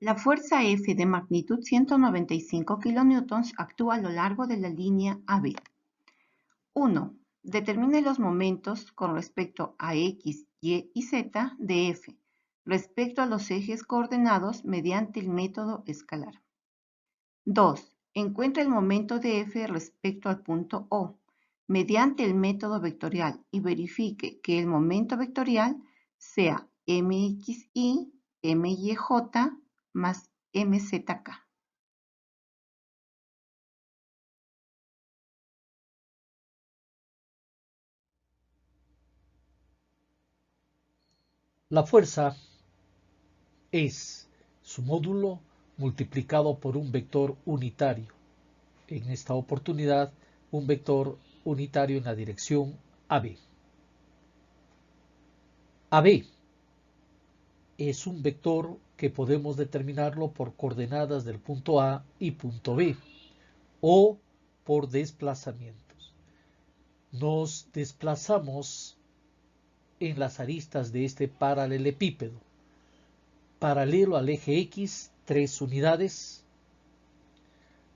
La fuerza F de magnitud 195 kN actúa a lo largo de la línea AB. 1. Determine los momentos con respecto a X, Y y Z de F respecto a los ejes coordenados mediante el método escalar. 2. Encuentre el momento de F respecto al punto O mediante el método vectorial y verifique que el momento vectorial sea MXY, MYJ más MZK. La fuerza es su módulo multiplicado por un vector unitario. En esta oportunidad, un vector unitario en la dirección AB. AB es un vector que podemos determinarlo por coordenadas del punto A y punto B o por desplazamientos. Nos desplazamos en las aristas de este paralelepípedo. Paralelo al eje X, 3 unidades.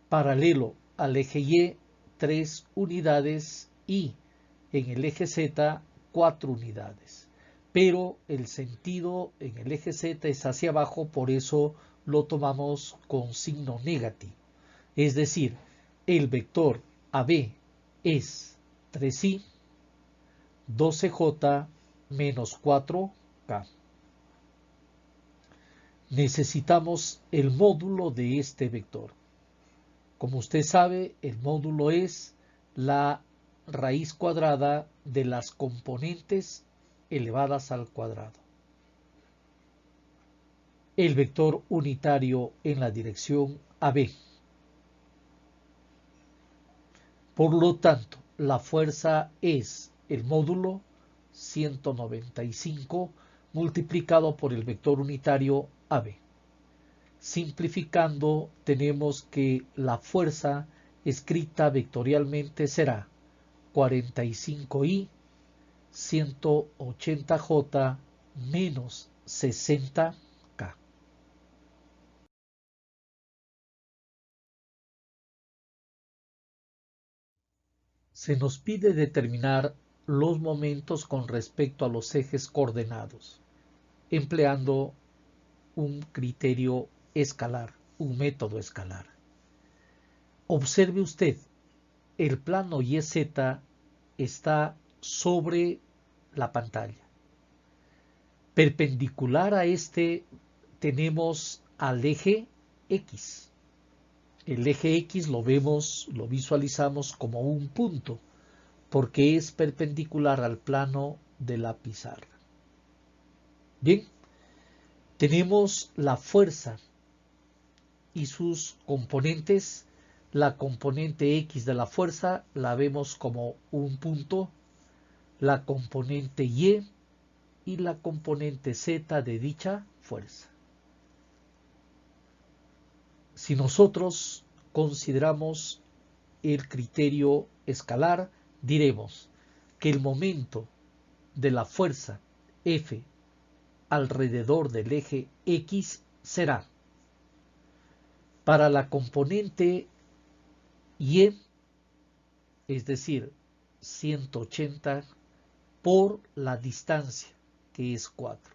Paralelo al eje Y, 3 unidades. Y en el eje Z, 4 unidades. Pero el sentido en el eje Z es hacia abajo, por eso lo tomamos con signo negativo. Es decir, el vector AB es 3i, 12j menos 4k. Necesitamos el módulo de este vector. Como usted sabe, el módulo es la raíz cuadrada de las componentes elevadas al cuadrado. El vector unitario en la dirección AB. Por lo tanto, la fuerza es el módulo 195 multiplicado por el vector unitario AB. Simplificando, tenemos que la fuerza escrita vectorialmente será 45i 180j menos 60k. Se nos pide determinar los momentos con respecto a los ejes coordenados, empleando un criterio escalar, un método escalar. Observe usted, el plano YZ está sobre la pantalla. Perpendicular a este tenemos al eje X. El eje X lo vemos, lo visualizamos como un punto, porque es perpendicular al plano de la pizarra. Bien, tenemos la fuerza y sus componentes. La componente X de la fuerza la vemos como un punto, la componente Y y la componente Z de dicha fuerza. Si nosotros consideramos el criterio escalar, diremos que el momento de la fuerza F alrededor del eje X será para la componente Y, es decir, 180 por la distancia, que es 4.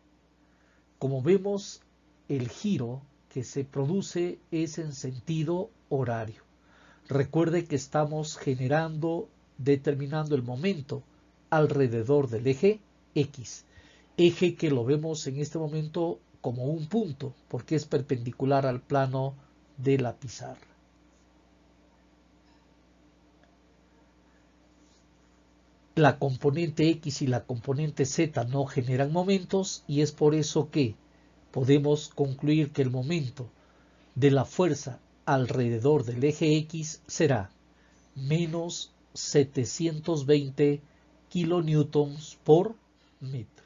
Como vemos, el giro que se produce es en sentido horario. Recuerde que estamos determinando el momento alrededor del eje X, eje que lo vemos en este momento como un punto, porque es perpendicular al plano de la pizarra. La componente X y la componente Z no generan momentos y es por eso que podemos concluir que el momento de la fuerza alrededor del eje X será menos 720 kilonewtons por metro.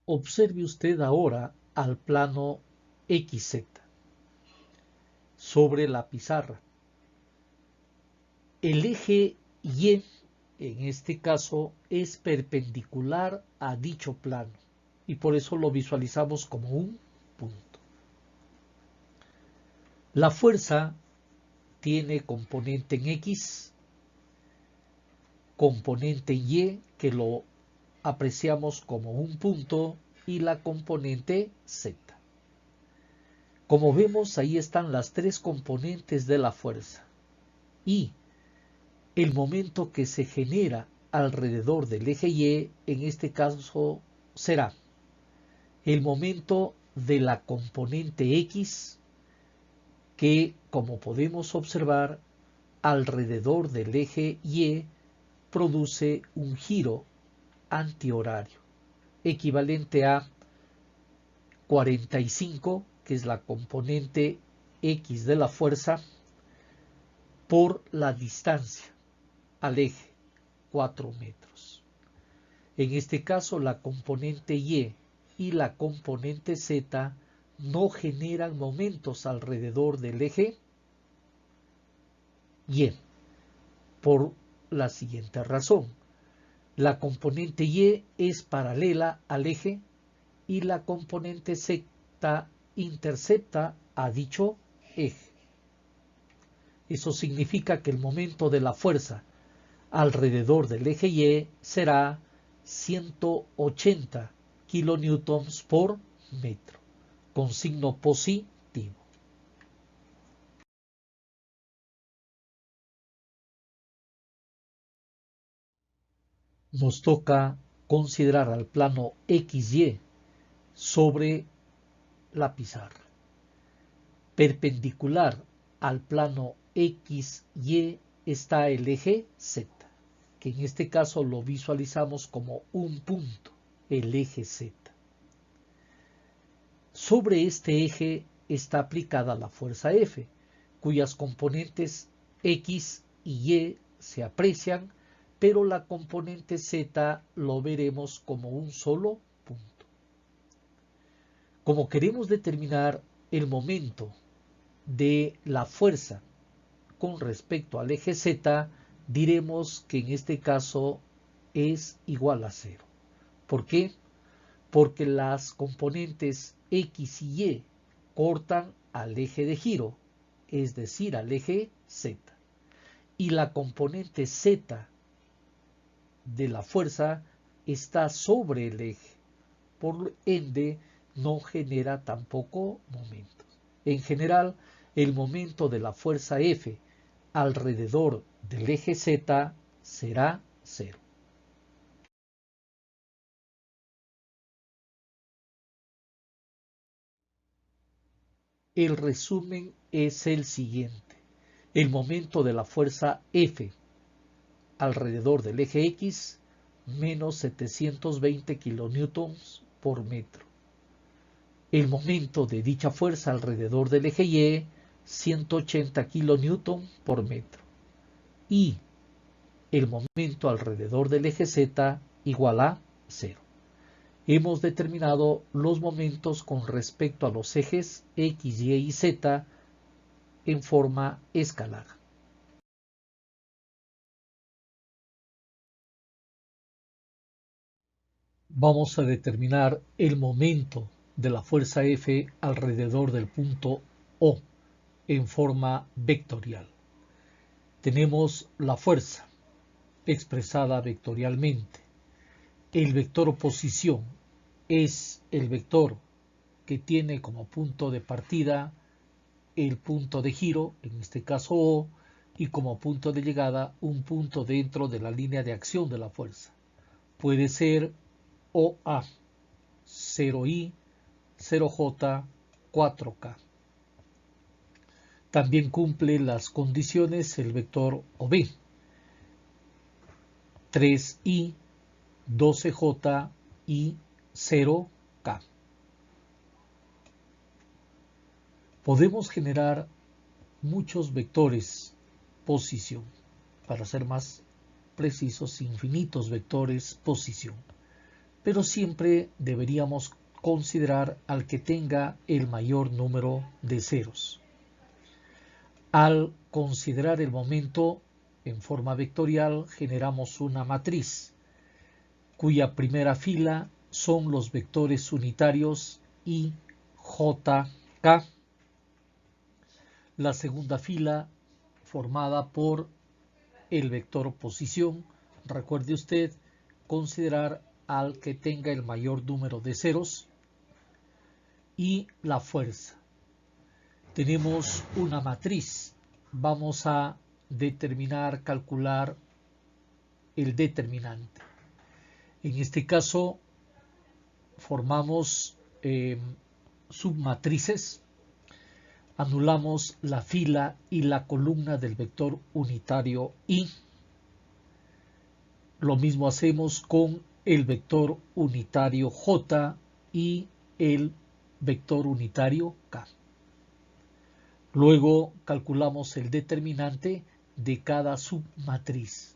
Observe usted ahora al plano XZ sobre la pizarra. El eje Y en este caso es perpendicular a dicho plano y por eso lo visualizamos como un punto. La fuerza tiene componente en X, componente en Y, que lo apreciamos como un punto, y la componente Z. Como vemos, ahí están las tres componentes de la fuerza. Y el momento que se genera alrededor del eje Y, en este caso, será el momento de la componente X, que, como podemos observar, alrededor del eje Y produce un giro antihorario, equivalente a 45, que es la componente X de la fuerza, por la distancia al eje, 4 metros. En este caso, la componente Y y la componente Z no generan momentos alrededor del eje Y, por la siguiente razón. La componente Y es paralela al eje y la componente Z intercepta a dicho eje. Eso significa que el momento de la fuerza alrededor del eje Y será 180 kilonewtons por metro, con signo positivo. Nos toca considerar al plano XY sobre la pizarra. Perpendicular al plano XY está el eje Z, que en este caso lo visualizamos como un punto, el eje Z. Sobre este eje está aplicada la fuerza F, cuyas componentes X y Y se aprecian, pero la componente Z lo veremos como un solo punto. Como queremos determinar el momento de la fuerza con respecto al eje Z, diremos que en este caso es igual a 0. ¿Por qué? Porque las componentes X y Y cortan al eje de giro, es decir, al eje Z. Y la componente Z de la fuerza está sobre el eje, por ende no genera tampoco momentos. En general, el momento de la fuerza F alrededor del eje Z será 0. El resumen es el siguiente. El momento de la fuerza F alrededor del eje X, menos 720 kilonewtons por metro. El momento de dicha fuerza alrededor del eje Y, 180 kilonewtons por metro. Y el momento alrededor del eje Z igual a 0. Hemos determinado los momentos con respecto a los ejes X, Y y Z en forma escalar. Vamos a determinar el momento de la fuerza F alrededor del punto O en forma vectorial. Tenemos la fuerza expresada vectorialmente. El vector posición es el vector que tiene como punto de partida el punto de giro, en este caso O, y como punto de llegada un punto dentro de la línea de acción de la fuerza. Puede ser OA, 0I, 0J, 4K. También cumple las condiciones el vector OB, 3I, 12J y 0K. Podemos generar muchos vectores posición, para ser más precisos, infinitos vectores posición, pero siempre deberíamos considerar al que tenga el mayor número de ceros. Al considerar el momento en forma vectorial generamos una matriz cuya primera fila son los vectores unitarios I, J, K. La segunda fila formada por el vector posición. Recuerde usted considerar al que tenga el mayor número de ceros. Y la fuerza. Tenemos una matriz. Vamos a calcular el determinante. En este caso formamos submatrices. Anulamos la fila y la columna del vector unitario I. Lo mismo hacemos con el vector unitario J y el vector unitario K. Luego calculamos el determinante de cada submatriz.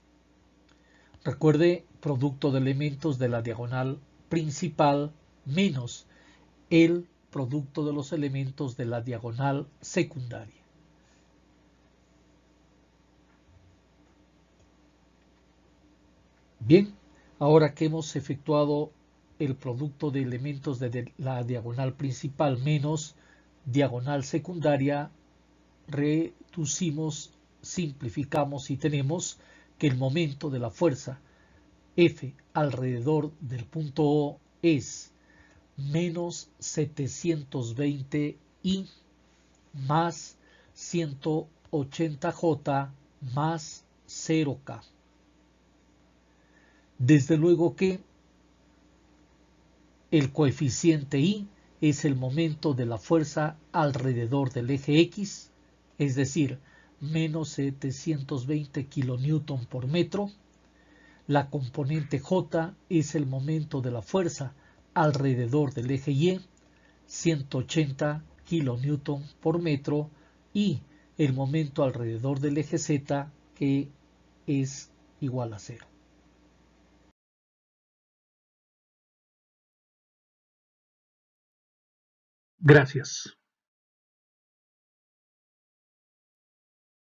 Recuerde, producto de elementos de la diagonal principal menos el producto de los elementos de la diagonal secundaria. Bien, ahora que hemos efectuado el producto de elementos de la diagonal principal menos diagonal secundaria, reducimos, simplificamos y tenemos que el momento de la fuerza F alrededor del punto O es menos 720 I más 180 J más 0K. Desde luego que el coeficiente I es el momento de la fuerza alrededor del eje X, es decir, menos 720 kN por metro. La componente J es el momento de la fuerza alrededor del eje Y, 180 kN por metro, y el momento alrededor del eje Z, que es igual a 0. Gracias.